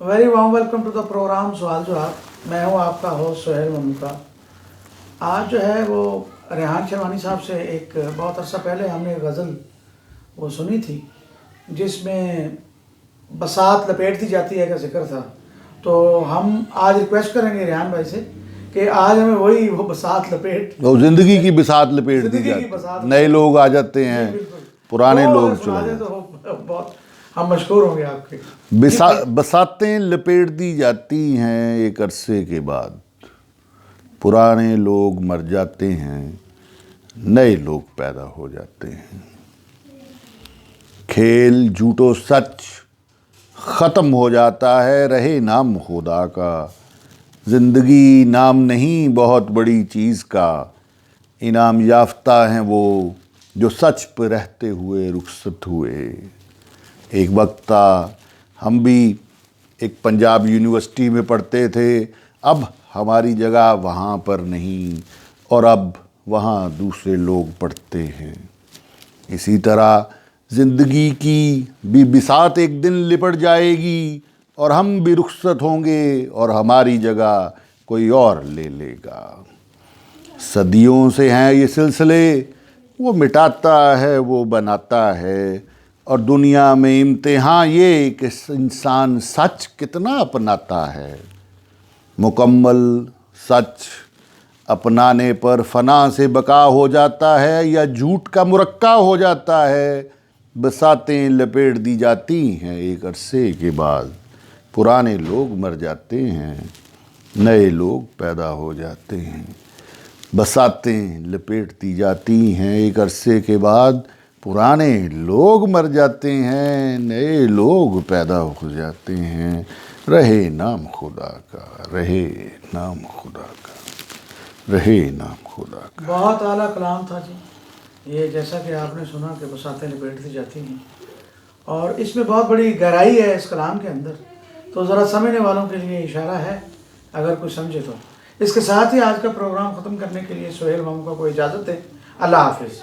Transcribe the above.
Very warm welcome to the program सवाल जवाब। मैं हूं आपका होस्ट सोहेल ममूका। आज जो है वो रेहान शेरवानी साहब से एक बहुत अरसा पहले हमने एक गज़ल वो सुनी थी जिसमें बसात लपेट दी जाती है का जिक्र था। तो हम आज रिक्वेस्ट करेंगे रेहान भाई से कि आज हमें वही वो बसात लपेट, वो जिंदगी की बसात लपेट दी जिंदगी की जाती बसात है। नए लोग आ जाते हैं, पुराने तो लोग अगर चले सुना जाते दें हैं। तो बहुत हम मशहूर होंगे आपके। बसातें लपेट दी जाती हैं एक अरसे के बाद, पुराने लोग मर जाते हैं, नए लोग पैदा हो जाते हैं। खेल झूठो सच ख़त्म हो जाता है, रहे नाम खुदा का। ज़िंदगी नाम नहीं बहुत बड़ी चीज़ का, इनाम याफ्ता हैं वो जो सच पर रहते हुए रुखसत हुए। एक वक्त था हम भी एक पंजाब यूनिवर्सिटी में पढ़ते थे, अब हमारी जगह वहाँ पर नहीं और अब वहाँ दूसरे लोग पढ़ते हैं। इसी तरह ज़िंदगी की भी बिसात एक दिन लिपट जाएगी और हम भी रुखसत होंगे और हमारी जगह कोई और ले लेगा। सदियों से हैं ये सिलसिले, वो मिटाता है वो बनाता है, और दुनिया में इम्तिहान ये कि इंसान सच कितना अपनाता है। मुकम्मल सच अपनाने पर फना से बका हो जाता है या झूठ का मुरक्का हो जाता है। बसातें लपेट दी जाती हैं एक अरसे के बाद, पुराने लोग मर जाते हैं, नए लोग पैदा हो जाते हैं। बसातें लपेट दी जाती हैं एक अरसे के बाद, पुराने लोग मर जाते हैं, नए लोग पैदा हो जाते हैं। रहे नाम खुदा का, रहे नाम खुदा का, रहे नाम खुदा का। बहुत आला कलाम था जी ये, जैसा कि आपने सुना कि बसातें लपेट दी जाती हैं, और इसमें बहुत बड़ी गहराई है इस कलाम के अंदर। तो ज़रा समझने वालों के लिए इशारा है, अगर कोई समझे तो। इसके साथ ही आज का प्रोग्राम ख़त्म करने के लिए सोहेल ममूका को इजाज़त दें। अल्लाह हाफिज़।